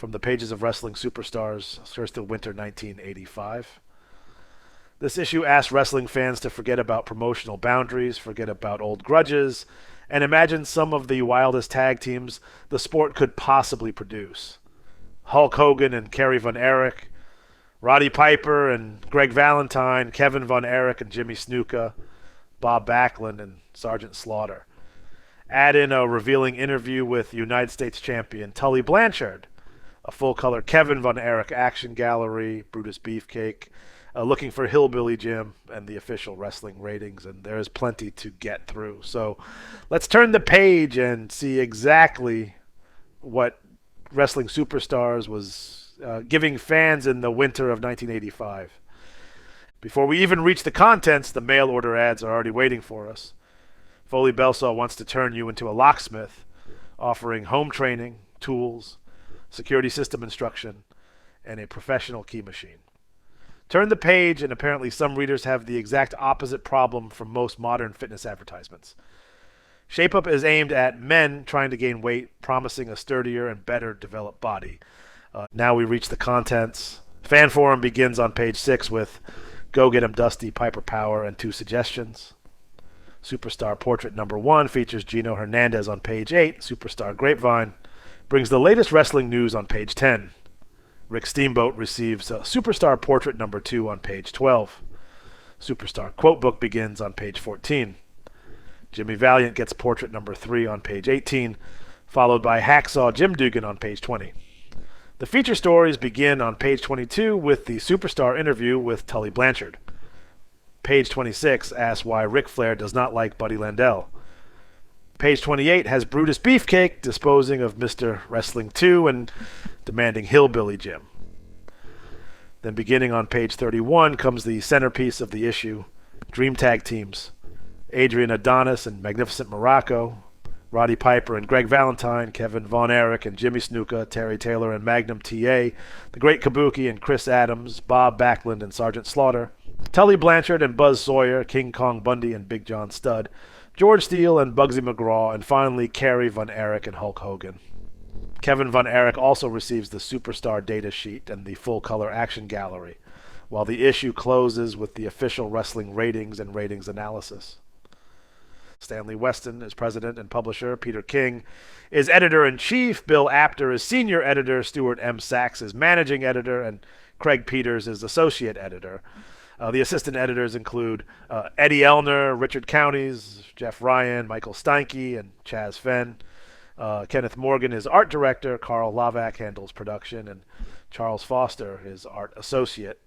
from the pages of Wrestling Superstars, Thursday Winter 1985. This issue asks wrestling fans to forget about promotional boundaries, forget about old grudges, and imagine some of the wildest tag teams the sport could possibly produce. Hulk Hogan and Kerry Von Erich, Roddy Piper and Greg Valentine, Kevin Von Erich and Jimmy Snuka, Bob Backlund and Sergeant Slaughter. Add in a revealing interview with United States champion Tully Blanchard, a full-color Kevin Von Erich action gallery, Brutus Beefcake, looking for Hillbilly Jim and the official wrestling ratings, and there is plenty to get through. So let's turn the page and see exactly what Wrestling Superstars was giving fans in the winter of 1985. Before we even reach the contents, the mail order ads are already waiting for us. Foley Belsaw wants to turn you into a locksmith, offering home training, tools, security system instruction, and a professional key machine. Turn the page, and apparently some readers have the exact opposite problem from most modern fitness advertisements. Shape Up is aimed at men trying to gain weight, promising a sturdier and better developed body. Now we reach the contents. Fan forum begins on page 6 with Go Get 'em Dusty, Piper Power, and 2 suggestions. Superstar Portrait number 1 features Gino Hernandez on page 8. Superstar Grapevine brings the latest wrestling news on page 10. Rick Steamboat receives Superstar Portrait number 2 on page 12. Superstar Quotebook begins on page 14. Jimmy Valiant gets Portrait number 3 on page 18, followed by Hacksaw Jim Duggan on page 20. The feature stories begin on page 22 with the Superstar interview with Tully Blanchard. Page 26 asks why Ric Flair does not like Buddy Landell. Page 28 has Brutus Beefcake disposing of Mr. Wrestling 2 and demanding Hillbilly Jim. Then beginning on page 31 comes the centerpiece of the issue, Dream Tag Teams. Adrian Adonis and Magnificent Morocco, Roddy Piper and Greg Valentine, Kevin Von Erich and Jimmy Snuka, Terry Taylor and Magnum TA, The Great Kabuki and Chris Adams, Bob Backlund and Sergeant Slaughter, Tully Blanchard and Buzz Sawyer, King Kong Bundy and Big John Studd, George Steele and Bugsy McGraw, and finally Kerry Von Erich and Hulk Hogan. Kevin Von Erich also receives the Superstar data sheet and the full-color action gallery, while the issue closes with the official wrestling ratings and ratings analysis. Stanley Weston is president and publisher. Peter King is editor-in-chief. Bill Apter is senior editor. Stuart M. Sachs is managing editor. And Craig Peters is associate editor. The assistant editors include Eddie Elner, Richard Counties, Jeff Ryan, Michael Steinke, and Chaz Fenn. Kenneth Morgan is art director. Carl Lavac handles production. And Charles Foster is art associate.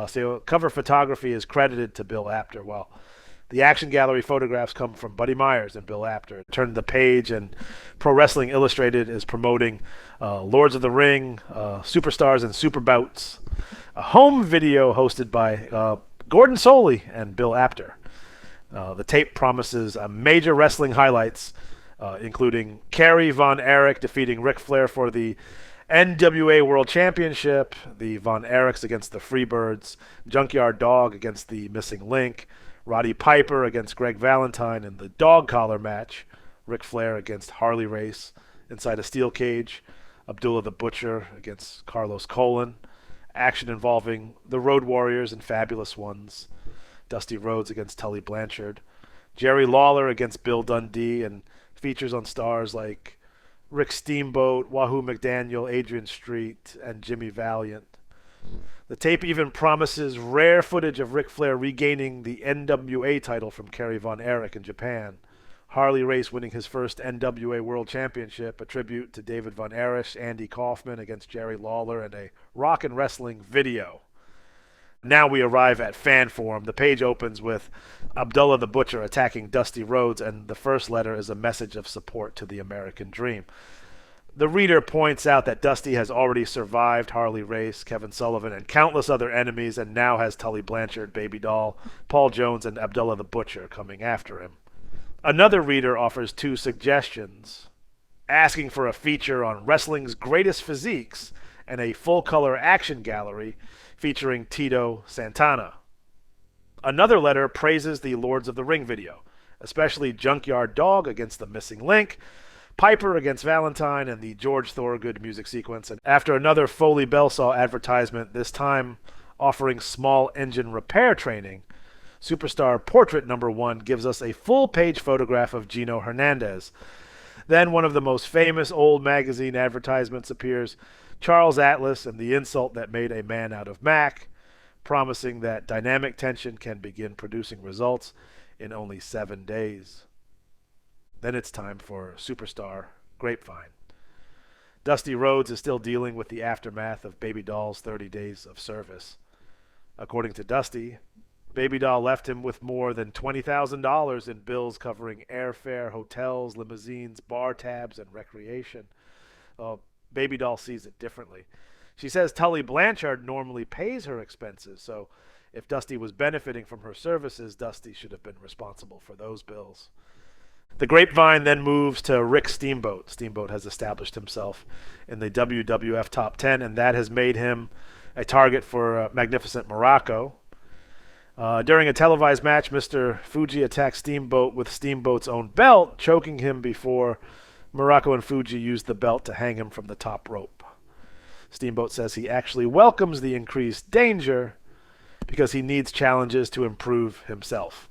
So cover photography is credited to Bill Apter, while the action gallery photographs come from Buddy Myers and Bill Apter. Turn the page, and Pro Wrestling Illustrated is promoting Lords of the Ring, Superstars and Superbouts, a home video hosted by Gordon Soley and Bill Apter. The tape promises major wrestling highlights, including Kerry Von Erich defeating Ric Flair for the NWA World Championship, the Von Erichs against the Freebirds, Junkyard Dog against the Missing Link, Roddy Piper against Greg Valentine in the dog collar match, Ric Flair against Harley Race inside a steel cage, Abdullah the Butcher against Carlos Colon, action involving the Road Warriors and Fabulous Ones, Dusty Rhodes against Tully Blanchard, Jerry Lawler against Bill Dundee, and features on stars like Rick Steamboat, Wahoo McDaniel, Adrian Street, and Jimmy Valiant. The tape even promises rare footage of Ric Flair regaining the NWA title from Kerry Von Erich in Japan, Harley Race winning his first NWA World Championship, a tribute to David Von Erich, Andy Kaufman against Jerry Lawler, and a rock and wrestling video. Now we arrive at fan forum. The page opens with Abdullah the Butcher attacking Dusty Rhodes, and the first letter is a message of support to the American dream. The reader points out that Dusty has already survived Harley Race, Kevin Sullivan, and countless other enemies, and now has Tully Blanchard, Baby Doll, Paul Jones, and Abdullah the Butcher coming after him. Another reader offers 2 suggestions, asking for a feature on wrestling's greatest physiques and a full-color action gallery featuring Tito Santana. Another letter praises the Lords of the Ring video, especially Junkyard Dog against the Missing Link, Piper against Valentine and the George Thorogood music sequence. And after another Foley Bellsaw advertisement, this time offering small engine repair training, Superstar Portrait Number 1 gives us a full-page photograph of Gino Hernandez. Then one of the most famous old magazine advertisements appears, Charles Atlas and the insult that made a man out of Mac, promising that dynamic tension can begin producing results in only 7 days. Then it's time for Superstar Grapevine. Dusty Rhodes is still dealing with the aftermath of Baby Doll's 30 days of service. According to Dusty, Baby Doll left him with more than $20,000 in bills covering airfare, hotels, limousines, bar tabs, and recreation. Baby Doll sees it differently. She says Tully Blanchard normally pays her expenses, so if Dusty was benefiting from her services, Dusty should have been responsible for those bills. The Grapevine then moves to Rick Steamboat. Steamboat has established himself in the WWF Top 10, and that has made him a target for Magnificent Morocco. During a televised match, Mr. Fuji attacked Steamboat with Steamboat's own belt, choking him before Morocco and Fuji used the belt to hang him from the top rope. Steamboat says he actually welcomes the increased danger because he needs challenges to improve himself.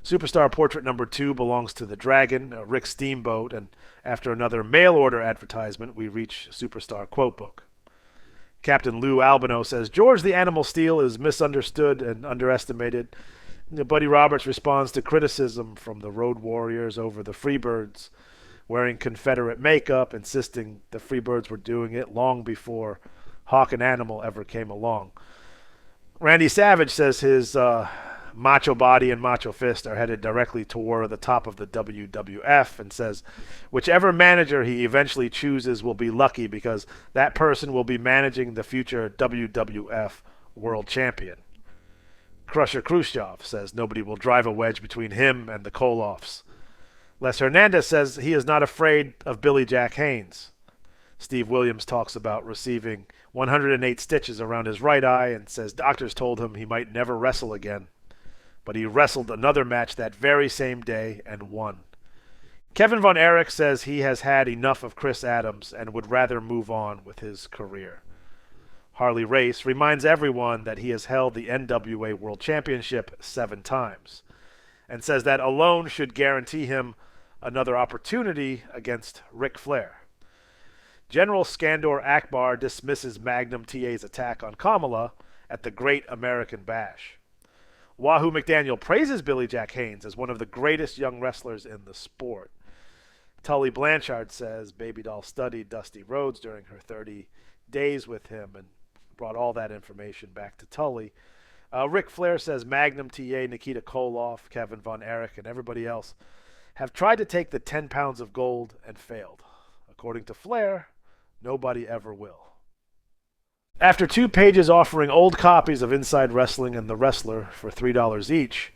Superstar Portrait Number 2 belongs to the Dragon, Rick Steamboat, and after another mail-order advertisement, we reach Superstar Quotebook. Captain Lou Albino says, George the Animal Steel is misunderstood and underestimated. Buddy Roberts responds to criticism from the Road Warriors over the Freebirds wearing Confederate makeup, insisting the Freebirds were doing it long before Hawk and Animal ever came along. Randy Savage says his macho body and macho fist are headed directly toward the top of the WWF and says whichever manager he eventually chooses will be lucky because that person will be managing the future WWF World Champion. Crusher Khrushchev says nobody will drive a wedge between him and the Koloffs. Les Hernandez says he is not afraid of Billy Jack Haynes. Steve Williams talks about receiving 108 stitches around his right eye and says doctors told him he might never wrestle again. But he wrestled another match that very same day and won. Kevin Von Erich says he has had enough of Chris Adams and would rather move on with his career. Harley Race reminds everyone that he has held the NWA World Championship 7 times and says that alone should guarantee him another opportunity against Ric Flair. General Skandor Akbar dismisses Magnum TA's attack on Kamala at the Great American Bash. Wahoo McDaniel praises Billy Jack Haynes as one of the greatest young wrestlers in the sport. Tully Blanchard says Baby Doll studied Dusty Rhodes during her 30 days with him and brought all that information back to Tully. Ric Flair says Magnum TA, Nikita Koloff, Kevin Von Erich, and everybody else have tried to take the 10 pounds of gold and failed. According to Flair, nobody ever will. After 2 pages offering old copies of Inside Wrestling and The Wrestler for $3 each,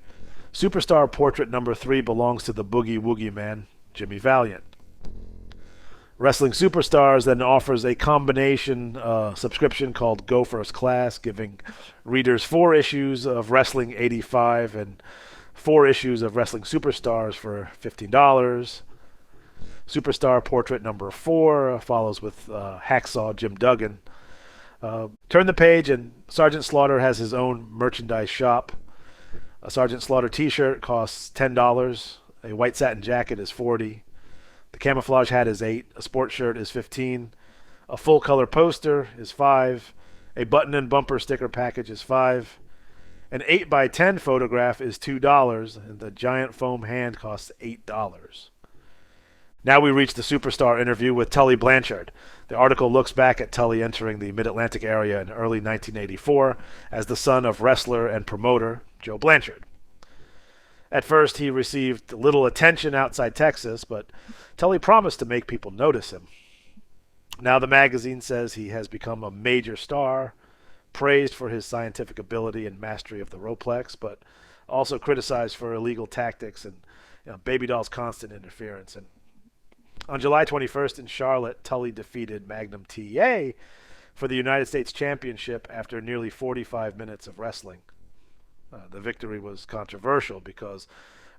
Superstar Portrait Number 3 belongs to the Boogie Woogie Man, Jimmy Valiant. Wrestling Superstars then offers a combination subscription called Go First Class, giving readers 4 issues of Wrestling 85 and 4 issues of Wrestling Superstars for $15. Superstar Portrait Number 4 follows with Hacksaw Jim Duggan. Turn the page and Sergeant Slaughter has his own merchandise shop. A Sergeant Slaughter t-shirt costs $10. A white satin jacket is $40. The camouflage hat is $8. A sports shirt is $15. A full color poster is $5. A button and bumper sticker package is $5. An 8x10 photograph is $2, and the giant foam hand costs $8. Now we reach the Superstar interview with Tully Blanchard. The article looks back at Tully entering the Mid-Atlantic area in early 1984 as the son of wrestler and promoter Joe Blanchard. At first, he received little attention outside Texas, but Tully promised to make people notice him. Now the magazine says he has become a major star, praised for his scientific ability and mastery of the Roplex, but also criticized for illegal tactics and Baby Doll's constant interference. And on July 21st in Charlotte, Tully defeated Magnum TA for the United States Championship after nearly 45 minutes of wrestling. The victory was controversial because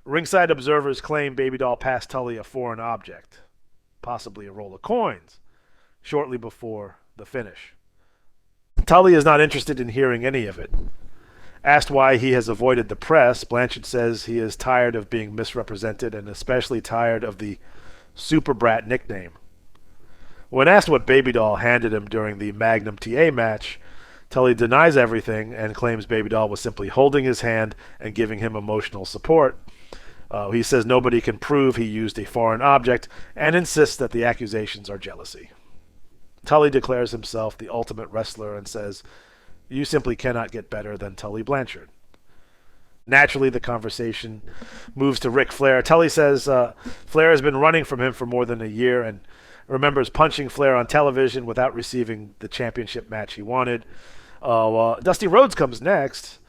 ringside observers claim Baby Doll passed Tully a foreign object. possibly a roll of coins, shortly before the finish. Tully is not interested in hearing any of it. Asked why he has avoided the press, Blanchard says he is tired of being misrepresented and especially tired of the Super Brat nickname. When asked what Baby Doll handed him during the Magnum TA match, Tully denies everything and claims Baby Doll was simply holding his hand and giving him emotional support. He says nobody can prove he used a foreign object and insists that the accusations are jealousy. Tully declares himself the ultimate wrestler and says, "You simply cannot get better than Tully Blanchard." Naturally, the conversation moves to Ric Flair. Tully says Flair has been running from him for more than a year and remembers punching Flair on television without receiving the championship match he wanted. Dusty Rhodes comes next.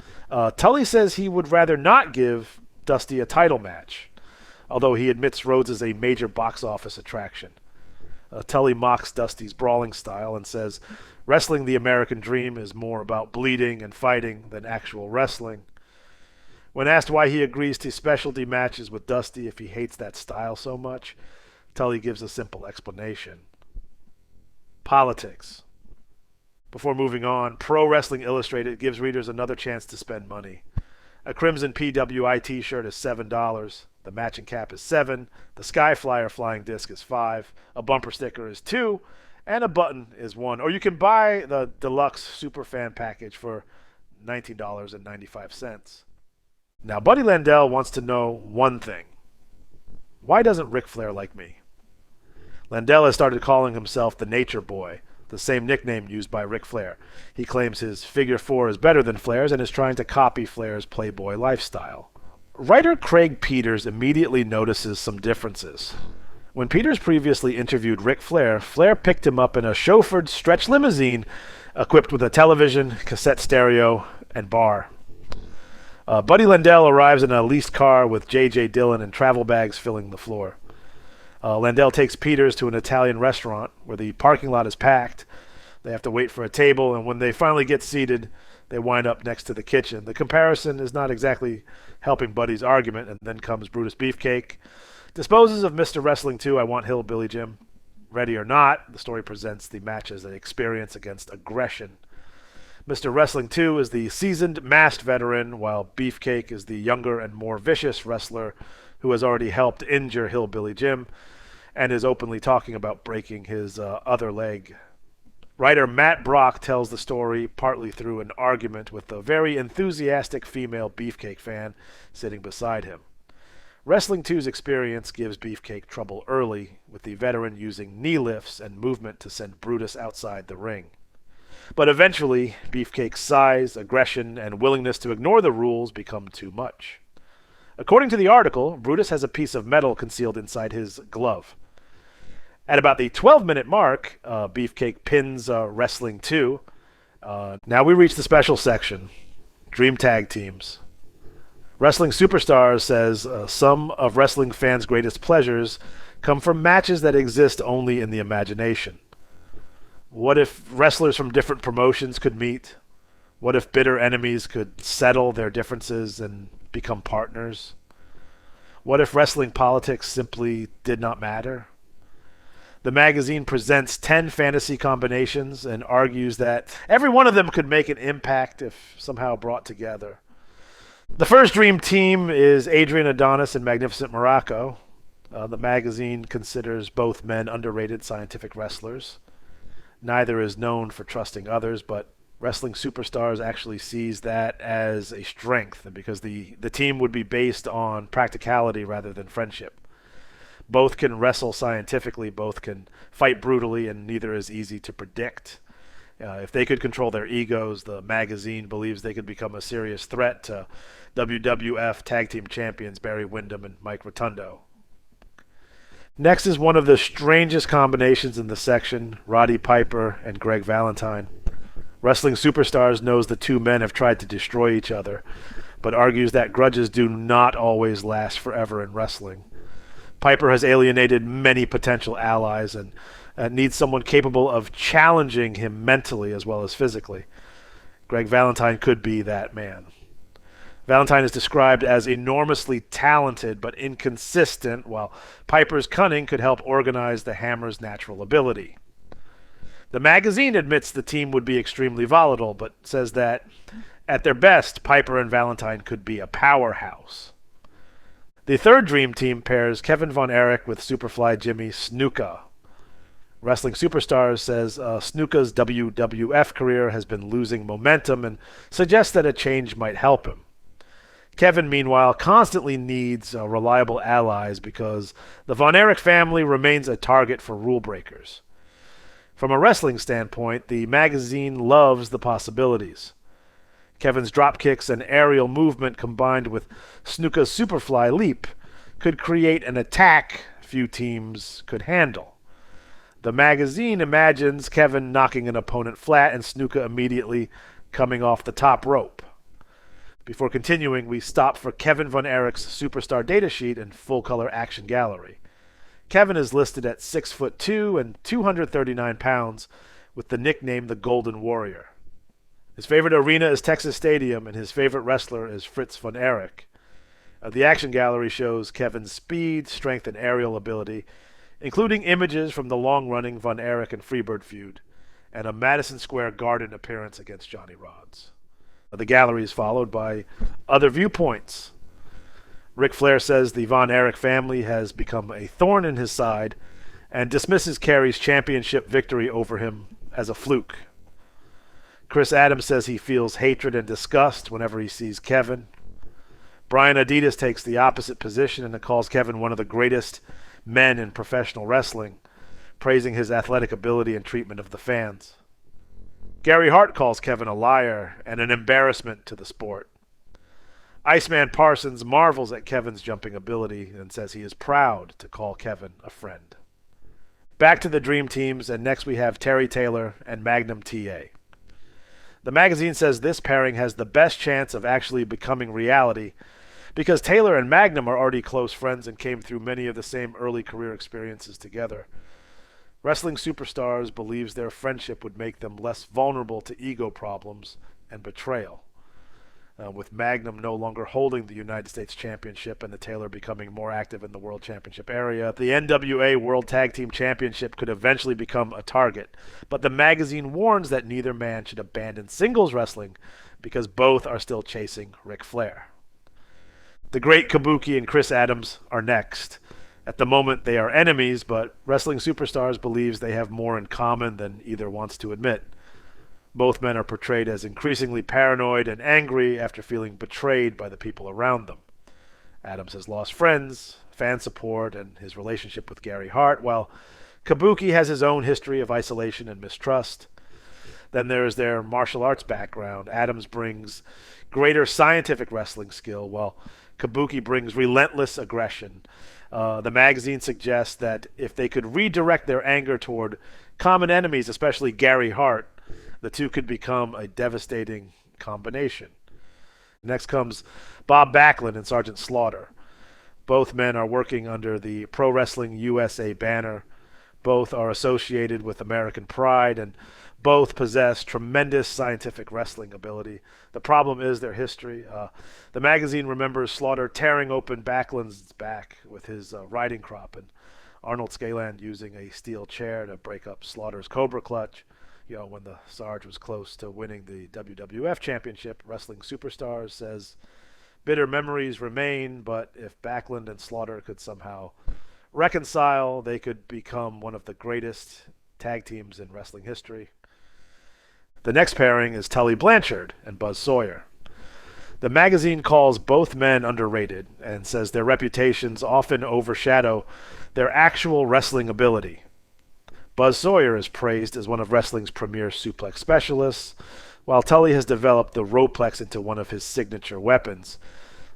Tully says he would rather not give Dusty a title match, although he admits Rhodes is a major box office attraction. Tully mocks Dusty's brawling style and says wrestling the American dream is more about bleeding and fighting than actual wrestling. When asked why he agrees to specialty matches with Dusty if he hates that style so much, Tully gives a simple explanation. Politics. Before moving on, Pro Wrestling Illustrated gives readers another chance to spend money. A Crimson PWI t-shirt is $7. The matching cap is $7. The Sky Flyer flying disc is $5. A bumper sticker is $2. And a button is $1. Or you can buy the deluxe Superfan package for $19.95. Now, Buddy Landell wants to know one thing. Why doesn't Ric Flair like me? Landell has started calling himself the Nature Boy, the same nickname used by Ric Flair. He claims his figure 4 is better than Flair's and is trying to copy Flair's playboy lifestyle. Writer Craig Peters immediately notices some differences. When Peters previously interviewed Ric Flair, Flair picked him up in a chauffeured stretch limousine equipped with a television, cassette stereo, and bar. Buddy Landell arrives in a leased car with J.J. Dillon and travel bags filling the floor. Landell takes Peters to an Italian restaurant where the parking lot is packed. They have to wait for a table, and when they finally get seated, they wind up next to the kitchen. The comparison is not exactly helping Buddy's argument, and then comes Brutus Beefcake. Disposes of Mr. Wrestling 2, I Want Hillbilly Jim. Ready or not, the story presents the match as an experience against aggression. Mr. Wrestling 2 is the seasoned, masked veteran, while Beefcake is the younger and more vicious wrestler who has already helped injure Hillbilly Jim and is openly talking about breaking his other leg. Writer Matt Brock tells the story partly through an argument with a very enthusiastic female Beefcake fan sitting beside him. Wrestling 2's experience gives Beefcake trouble early, with the veteran using knee lifts and movement to send Brutus outside the ring. But eventually, Beefcake's size, aggression, and willingness to ignore the rules become too much. According to the article, Brutus has a piece of metal concealed inside his glove. At about the 12-minute mark, Beefcake pins Wrestling 2. Now we reach the special section, Dream Tag Teams. Wrestling Superstars says some of wrestling fans' greatest pleasures come from matches that exist only in the imagination. What if wrestlers from different promotions could meet? What if bitter enemies could settle their differences and become partners? What if wrestling politics simply did not matter? The magazine presents 10 fantasy combinations and argues that every one of them could make an impact if somehow brought together. The first dream team is Adrian Adonis and Magnificent Morocco. The magazine considers both men underrated scientific wrestlers. Neither is known for trusting others, but Wrestling Superstars actually sees that as a strength, because the team would be based on practicality rather than friendship. Both can wrestle scientifically, both can fight brutally, and neither is easy to predict. If they could control their egos, the magazine believes they could become a serious threat to WWF Tag Team Champions Barry Windham and Mike Rotundo. Next is one of the strangest combinations in the section, Roddy Piper and Greg Valentine. Wrestling Superstars knows the two men have tried to destroy each other, but argues that grudges do not always last forever in wrestling. Piper has alienated many potential allies and needs someone capable of challenging him mentally as well as physically. Greg Valentine could be that man. Valentine is described as enormously talented but inconsistent, while Piper's cunning could help organize the Hammer's natural ability. The magazine admits the team would be extremely volatile, but says that, at their best, Piper and Valentine could be a powerhouse. The third Dream Team pairs Kevin Von Erich with Superfly Jimmy Snuka. Wrestling Superstars says Snuka's WWF career has been losing momentum and suggests that a change might help him. Kevin, meanwhile, constantly needs reliable allies because the Von Erich family remains a target for rule breakers. From a wrestling standpoint, the magazine loves the possibilities. Kevin's dropkicks and aerial movement combined with Snuka's Superfly leap could create an attack few teams could handle. The magazine imagines Kevin knocking an opponent flat and Snuka immediately coming off the top rope. Before continuing, we stop for Kevin Von Erich's Superstar datasheet and full-color action gallery. Kevin is listed at 6'2" and 239 pounds, with the nickname the Golden Warrior. His favorite arena is Texas Stadium, and his favorite wrestler is Fritz Von Erich. The action gallery shows Kevin's speed, strength, and aerial ability, including images from the long-running Von Erich and Freebird feud, and a Madison Square Garden appearance against Johnny Rodz. The gallery is followed by other viewpoints. Ric Flair says the Von Erich family has become a thorn in his side and dismisses Kerry's championship victory over him as a fluke. Chris Adams says he feels hatred and disgust whenever he sees Kevin. Brian Adidas takes the opposite position and calls Kevin one of the greatest men in professional wrestling, praising his athletic ability and treatment of the fans. Gary Hart calls Kevin a liar and an embarrassment to the sport. Iceman Parsons marvels at Kevin's jumping ability and says he is proud to call Kevin a friend. Back to the Dream Teams, and next we have Terry Taylor and Magnum TA. The magazine says this pairing has the best chance of actually becoming reality because Taylor and Magnum are already close friends and came through many of the same early career experiences together. Wrestling Superstars believes their friendship would make them less vulnerable to ego problems and betrayal. With Magnum no longer holding the United States Championship and the Taylor becoming more active in the World Championship area, the NWA World Tag Team Championship could eventually become a target. But the magazine warns that neither man should abandon singles wrestling because both are still chasing Ric Flair. The Great Kabuki and Chris Adams are next. At the moment, they are enemies, but Wrestling Superstars believes they have more in common than either wants to admit. Both men are portrayed as increasingly paranoid and angry after feeling betrayed by the people around them. Adams has lost friends, fan support, and his relationship with Gary Hart, while Kabuki has his own history of isolation and mistrust. Then there is their martial arts background. Adams brings greater scientific wrestling skill, while Kabuki brings relentless aggression. The magazine suggests that if they could redirect their anger toward common enemies, especially Gary Hart, the two could become a devastating combination. Next comes Bob Backlund and Sergeant Slaughter. Both men are working under the Pro Wrestling USA banner. Both are associated with American pride, and both possess tremendous scientific wrestling ability. The problem is their history. The magazine remembers Slaughter tearing open Backlund's back with his riding crop, and Arnold Scaland using a steel chair to break up Slaughter's Cobra Clutch. When the Sarge was close to winning the WWF Championship, Wrestling Superstars says bitter memories remain, but if Backlund and Slaughter could somehow reconcile, they could become one of the greatest tag teams in wrestling history. The next pairing is Tully Blanchard and Buzz Sawyer. The magazine calls both men underrated and says their reputations often overshadow their actual wrestling ability. Buzz Sawyer is praised as one of wrestling's premier suplex specialists, while Tully has developed the Roplex into one of his signature weapons.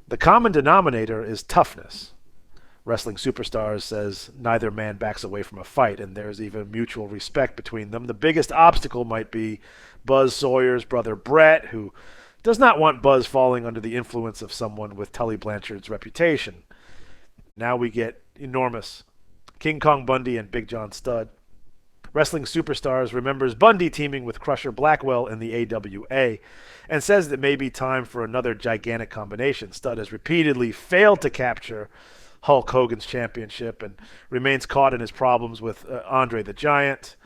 The common denominator is toughness. Wrestling Superstars says neither man backs away from a fight, and there's even mutual respect between them. The biggest obstacle might be Buzz Sawyer's brother Brett, who does not want Buzz falling under the influence of someone with Tully Blanchard's reputation. Now we get enormous King Kong Bundy and Big John Studd. Wrestling Superstars remembers Bundy teaming with Crusher Blackwell in the AWA and says it may be time for another gigantic combination. Studd has repeatedly failed to capture Hulk Hogan's championship and remains caught in his problems with Andre the Giant.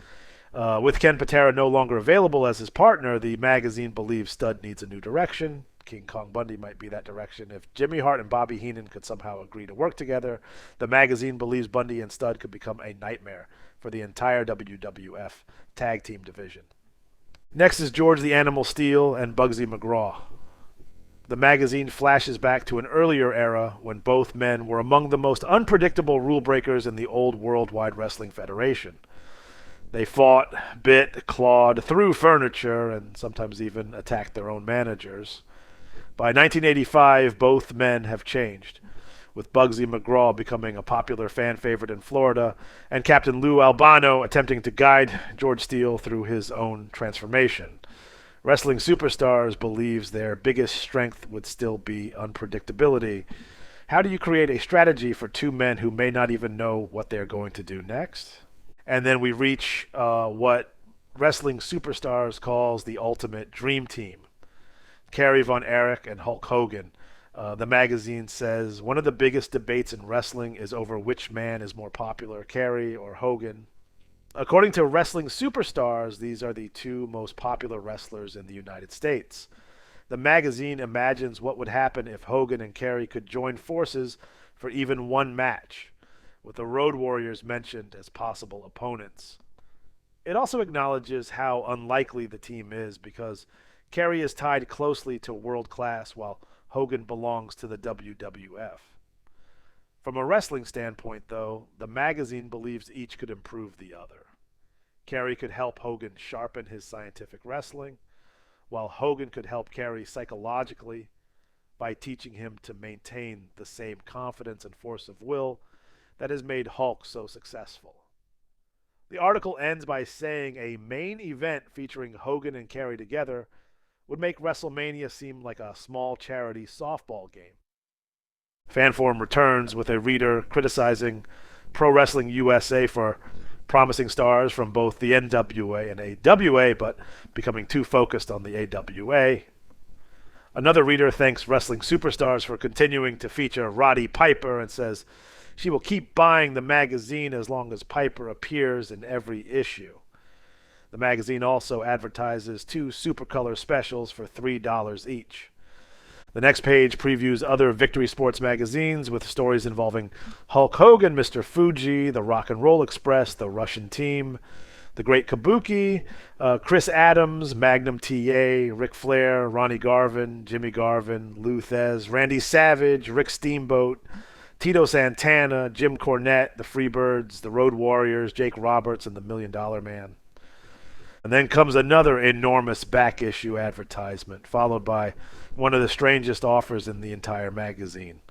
With Ken Patera no longer available as his partner, the magazine believes Studd needs a new direction. King Kong Bundy might be that direction. If Jimmy Hart and Bobby Heenan could somehow agree to work together, the magazine believes Bundy and Studd could become a nightmare for the entire WWF tag team division. Next is George the Animal Steele and Bugsy McGraw. The magazine flashes back to an earlier era when both men were among the most unpredictable rule breakers in the old Worldwide Wrestling Federation. They fought, bit, clawed, threw furniture, and sometimes even attacked their own managers. By 1985, both men have changed, with Bugsy McGraw becoming a popular fan favorite in Florida, and Captain Lou Albano attempting to guide George Steele through his own transformation. Wrestling Superstars believes their biggest strength would still be unpredictability. How do you create a strategy for two men who may not even know what they're going to do next? And then we reach what Wrestling Superstars calls the ultimate dream team. Kerry, Von Erich, and Hulk Hogan. The magazine says one of the biggest debates in wrestling is over which man is more popular, Kerry or Hogan. According to Wrestling Superstars, these are the two most popular wrestlers in the United States. The magazine imagines what would happen if Hogan and Kerry could join forces for even one match, with the Road Warriors mentioned as possible opponents. It also acknowledges how unlikely the team is because Kerry is tied closely to world class while Hogan belongs to the WWF. From a wrestling standpoint, though, the magazine believes each could improve the other. Kerry could help Hogan sharpen his scientific wrestling, while Hogan could help Kerry psychologically by teaching him to maintain the same confidence and force of will that has made Hulk so successful. The article ends by saying a main event featuring Hogan and Kerry together would make WrestleMania seem like a small charity softball game. Fanform returns with a reader criticizing Pro Wrestling USA for promising stars from both the NWA and AWA, but becoming too focused on the AWA. Another reader thanks Wrestling Superstars for continuing to feature Roddy Piper and says she will keep buying the magazine as long as Piper appears in every issue. The magazine also advertises 2 Supercolor specials for $3 each. The next page previews other Victory Sports magazines with stories involving Hulk Hogan, Mr. Fuji, the Rock and Roll Express, the Russian Team, the Great Kabuki, Chris Adams, Magnum TA, Ric Flair, Ronnie Garvin, Jimmy Garvin, Lou Thez, Randy Savage, Rick Steamboat, Tito Santana, Jim Cornette, the Freebirds, the Road Warriors, Jake Roberts, and the $1 Million Man. And then comes another enormous back issue advertisement, followed by one of the strangest offers in the entire magazine.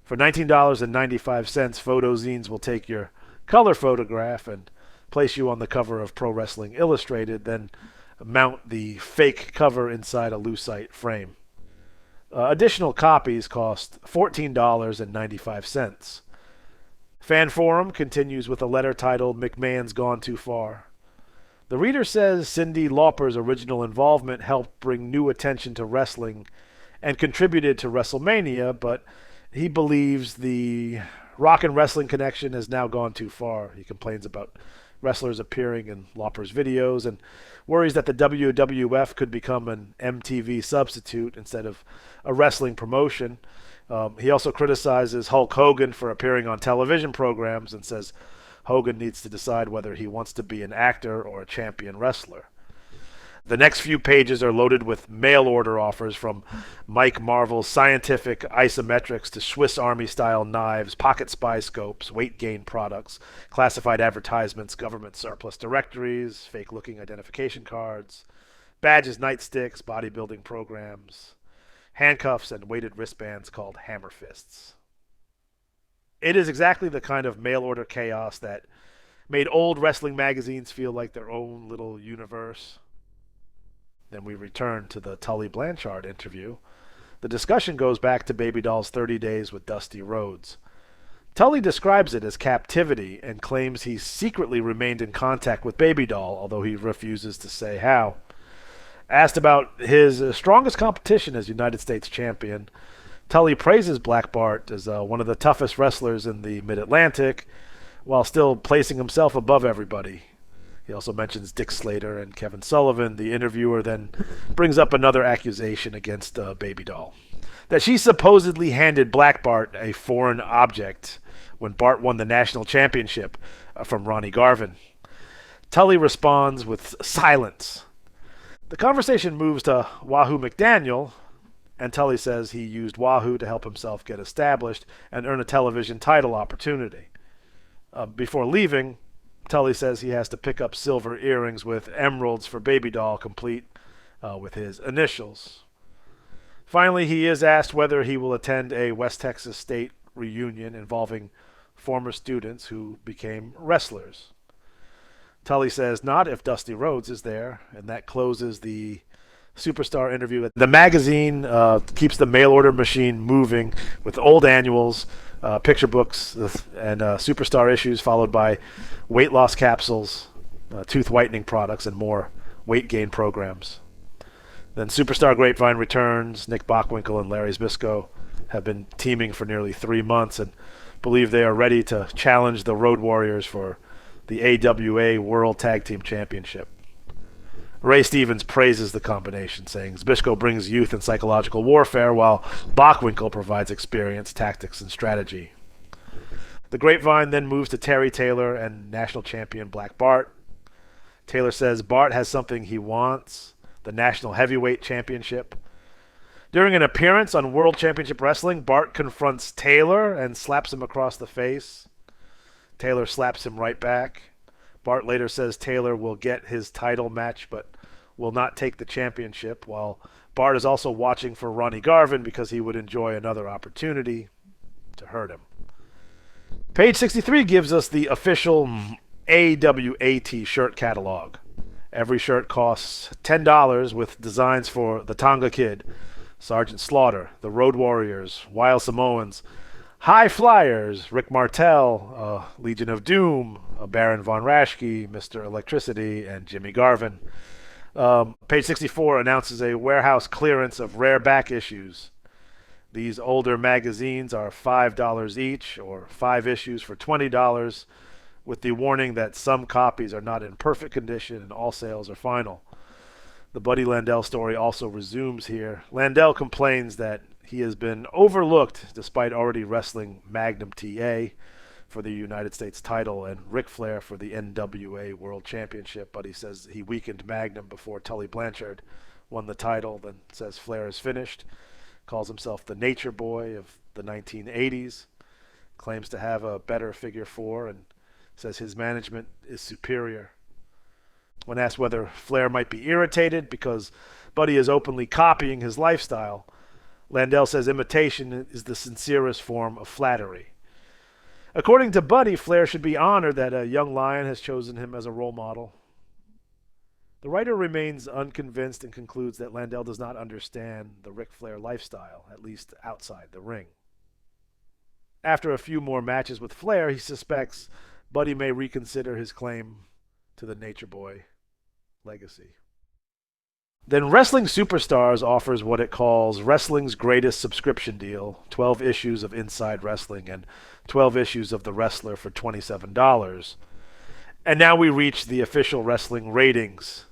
For $19.95, photozines will take your color photograph and place you on the cover of Pro Wrestling Illustrated, then mount the fake cover inside a lucite frame. Additional copies cost $14.95. Fan Forum continues with a letter titled McMahon's Gone Too Far. The reader says Cyndi Lauper's original involvement helped bring new attention to wrestling and contributed to WrestleMania, but he believes the Rock and Wrestling connection has now gone too far. He complains about wrestlers appearing in Lauper's videos and worries that the WWF could become an MTV substitute instead of a wrestling promotion. He also criticizes Hulk Hogan for appearing on television programs and says Hogan needs to decide whether he wants to be an actor or a champion wrestler. The next few pages are loaded with mail order offers from Mike Marvel's scientific isometrics to Swiss Army-style knives, pocket spy scopes, weight gain products, classified advertisements, government surplus directories, fake-looking identification cards, badges, nightsticks, bodybuilding programs, handcuffs, and weighted wristbands called hammer fists. It is exactly the kind of mail-order chaos that made old wrestling magazines feel like their own little universe. Then we return to the Tully Blanchard interview. The discussion goes back to Baby Doll's 30 Days with Dusty Rhodes. Tully describes it as captivity and claims he secretly remained in contact with Baby Doll, although he refuses to say how. Asked about his strongest competition as United States champion, Tully praises Black Bart as one of the toughest wrestlers in the Mid-Atlantic, while still placing himself above everybody. He also mentions Dick Slater and Kevin Sullivan. The interviewer then brings up another accusation against Baby Doll, that she supposedly handed Black Bart a foreign object when Bart won the national championship from Ronnie Garvin. Tully responds with silence. The conversation moves to Wahoo McDaniel, and Tully says he used Wahoo to help himself get established and earn a television title opportunity. Before leaving, Tully says he has to pick up silver earrings with emeralds for Baby Doll, complete with his initials. Finally, he is asked whether he will attend a West Texas State reunion involving former students who became wrestlers. Tully says not if Dusty Rhodes is there, and that closes the Superstar interview. The magazine keeps the mail order machine moving with old annuals, picture books, and Superstar issues, followed by weight loss capsules, tooth whitening products, and more weight gain programs. Then Superstar Grapevine returns. Nick Bockwinkel and Larry Zbyszko have been teaming for nearly 3 months and believe they are ready to challenge the Road Warriors for the AWA World Tag Team Championship. Ray Stevens praises the combination, saying Zbyszko brings youth and psychological warfare, while Bockwinkel provides experience, tactics, and strategy. The Grapevine then moves to Terry Taylor and national champion Black Bart. Taylor says Bart has something he wants, the National Heavyweight Championship. During an appearance on World Championship Wrestling, Bart confronts Taylor and slaps him across the face. Taylor slaps him right back. Bart later says Taylor will get his title match but will not take the championship, while Bart is also watching for Ronnie Garvin because he would enjoy another opportunity to hurt him. Page 63 gives us the official AWAT shirt catalog. Every shirt costs $10 with designs for the Tonga Kid, Sergeant Slaughter, the Road Warriors, Wild Samoans, High Flyers, Rick Martel, Legion of Doom, Baron Von Raschke, Mr. Electricity, and Jimmy Garvin. Page 64 announces a warehouse clearance of rare back issues. These older magazines are $5 each, or 5 issues for $20, with the warning that some copies are not in perfect condition and all sales are final. The Buddy Landell story also resumes here. Landell complains that he has been overlooked despite already wrestling Magnum TA for the United States title and Ric Flair for the NWA World Championship, but he says he weakened Magnum before Tully Blanchard won the title, then says Flair is finished, calls himself the Nature Boy of the 1980s, claims to have a better figure 4, and says his management is superior. When asked whether Flair might be irritated because Buddy is openly copying his lifestyle, Landell says imitation is the sincerest form of flattery. According to Buddy, Flair should be honored that a young lion has chosen him as a role model. The writer remains unconvinced and concludes that Landell does not understand the Ric Flair lifestyle, at least outside the ring. After a few more matches with Flair, he suspects Buddy may reconsider his claim to the Nature Boy legacy. Then Wrestling Superstars offers what it calls Wrestling's Greatest Subscription Deal, 12 issues of Inside Wrestling and 12 issues of The Wrestler for $27. And now we reach the official wrestling ratings.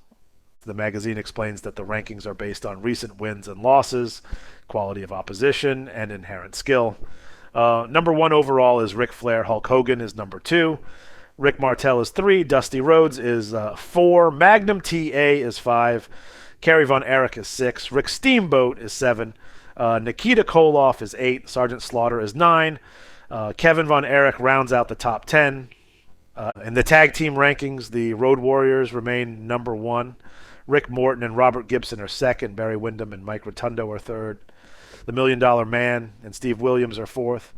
The magazine explains that the rankings are based on recent wins and losses, quality of opposition, and inherent skill. Number 1 overall is Ric Flair. Hulk Hogan is number 2. Rick Martel is 3. Dusty Rhodes is 4. Magnum TA is 5. Kerry Von Erich is 6. Rick Steamboat is 7. Nikita Koloff is 8. Sergeant Slaughter is 9. Kevin Von Erich rounds out the top 10. In the tag team rankings, the Road Warriors remain number 1. Rick Morton and Robert Gibson are 2nd. Barry Windham and Mike Rotundo are 3rd. The $1 Million Man and Steve Williams are 4th.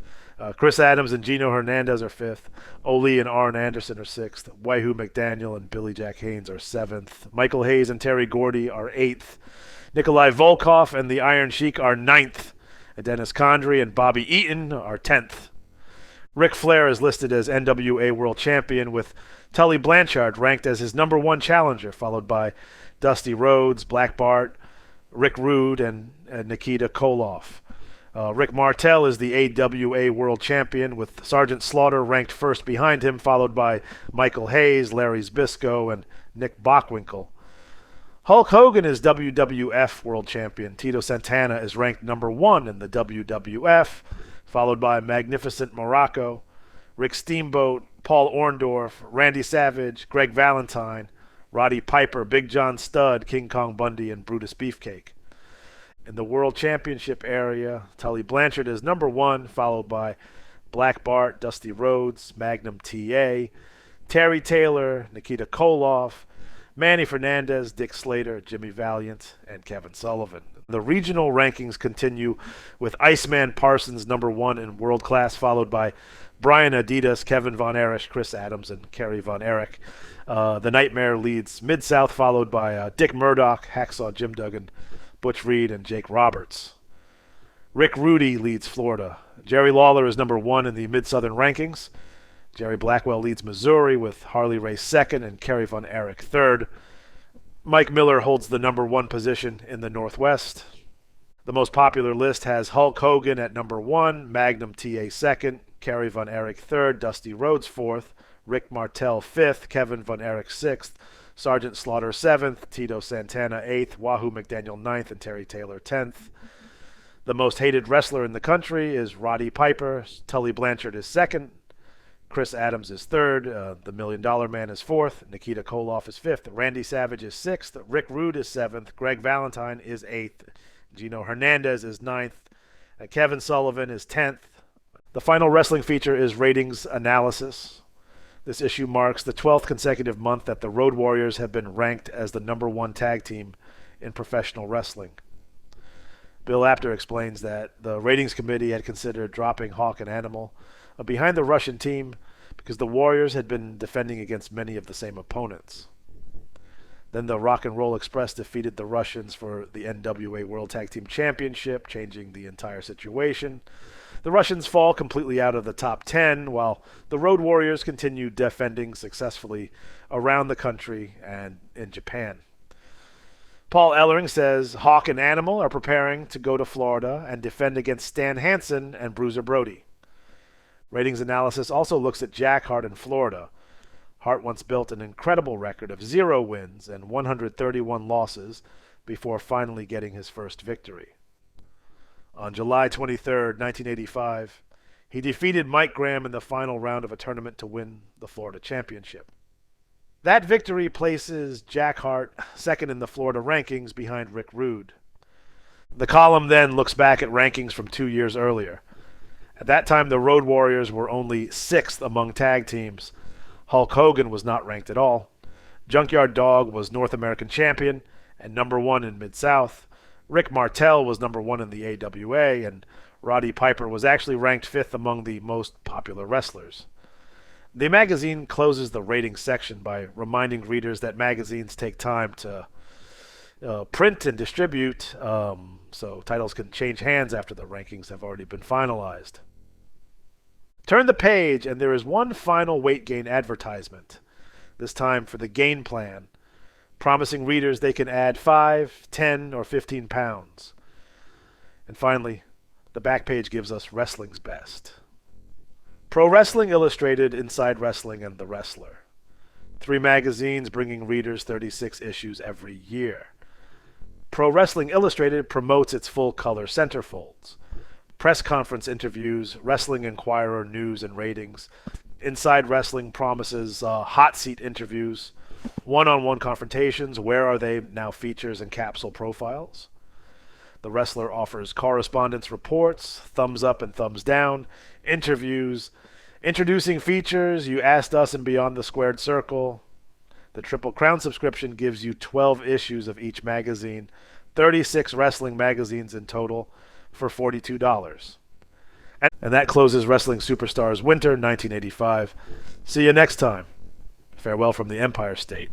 Chris Adams and Gino Hernandez are 5th. Ole and Arn Anderson are 6th. Wahoo McDaniel and Billy Jack Haynes are 7th. Michael Hayes and Terry Gordy are 8th. Nikolai Volkov and the Iron Sheik are 9th. And Dennis Condrey and Bobby Eaton are 10th. Ric Flair is listed as NWA World Champion, with Tully Blanchard ranked as his number one challenger, followed by Dusty Rhodes, Black Bart, Rick Rude, and Nikita Koloff. Rick Martel is the AWA World Champion, with Sergeant Slaughter ranked first behind him, followed by Michael Hayes, Larry Zbyszko, and Nick Bockwinkel. Hulk Hogan is WWF World Champion. Tito Santana is ranked number one in the WWF, followed by Magnificent Morocco, Rick Steamboat, Paul Orndorff, Randy Savage, Greg Valentine, Roddy Piper, Big John Studd, King Kong Bundy, and Brutus Beefcake. In the World Championship area, Tully Blanchard is number one, followed by Black Bart, Dusty Rhodes, Magnum TA, Terry Taylor, Nikita Koloff, Manny Fernandez, Dick Slater, Jimmy Valiant, and Kevin Sullivan. The regional rankings continue with Iceman Parsons number one in world class, followed by Brian Adidas, Kevin Von Erich, Chris Adams, and Kerry Von Erich. The Nightmare leads Mid-South, followed by Dick Murdoch, Hacksaw Jim Duggan, Butch Reed, and Jake Roberts. Rick Rude leads Florida. Jerry Lawler is number one in the Mid-Southern rankings. Jerry Blackwell leads Missouri, with Harley Race second and Kerry Von Erich third. Mike Miller holds the number one position in the Northwest. The most popular list has Hulk Hogan at number one, Magnum TA second, Kerry Von Erich third, Dusty Rhodes fourth, Rick Martel fifth, Kevin Von Erich sixth, Sergeant Slaughter seventh, Tito Santana eighth, Wahoo McDaniel ninth, and Terry Taylor 10th. The most hated wrestler in the country is Roddy Piper. Tully Blanchard is second. Chris Adams is third. The $1 Million Man is fourth. Nikita Koloff is fifth. Randy Savage is sixth. Rick Rude is seventh. Greg Valentine is eighth. Gino Hernandez is ninth. Kevin Sullivan is 10th. The final wrestling feature is ratings analysis. This issue marks the 12th consecutive month that the Road Warriors have been ranked as the number one tag team in professional wrestling. Bill Apter explains that the ratings committee had considered dropping Hawk and Animal behind the Russian team because the Warriors had been defending against many of the same opponents. Then the Rock and Roll Express defeated the Russians for the NWA World Tag Team Championship, changing the entire situation. The Russians fall completely out of the top 10, while the Road Warriors continue defending successfully around the country and in Japan. Paul Ellering says Hawk and Animal are preparing to go to Florida and defend against Stan Hansen and Bruiser Brody. Ratings analysis also looks at Jack Hart in Florida. Hart once built an incredible record of 0 wins and 131 losses before finally getting his first victory. On July 23, 1985, he defeated Mike Graham in the final round of a tournament to win the Florida Championship. That victory places Jack Hart second in the Florida rankings behind Rick Rude. The column then looks back at rankings from 2 years earlier. At that time, the Road Warriors were only 6th among tag teams. Hulk Hogan was not ranked at all. Junkyard Dog was North American champion and number one in Mid-South. Rick Martel was number one in the AWA, and Roddy Piper was actually ranked 5th among the most popular wrestlers. The magazine closes the ratings section by reminding readers that magazines take time to print and distribute, so titles can change hands after the rankings have already been finalized. Turn the page, and there is one final weight gain advertisement, this time for the Gain Plan, promising readers they can add 5, 10, or 15 pounds. And finally, the back page gives us Wrestling's Best. Pro Wrestling Illustrated, Inside Wrestling, and The Wrestler. 3 magazines bringing readers 36 issues every year. Pro Wrestling Illustrated promotes its full-color centerfolds. Press conference interviews, Wrestling Inquirer news and ratings. Inside Wrestling promises hot seat interviews, one-on-one confrontations, Where Are They Now features, and capsule profiles. The Wrestler offers correspondence reports, thumbs up and thumbs down, interviews, introducing features, You Asked Us and Beyond the Squared Circle. The Triple Crown subscription gives you 12 issues of each magazine, 36 wrestling magazines in total, for $42. And that closes Wrestling Superstars Winter 1985. See you next time. Farewell from the Empire State.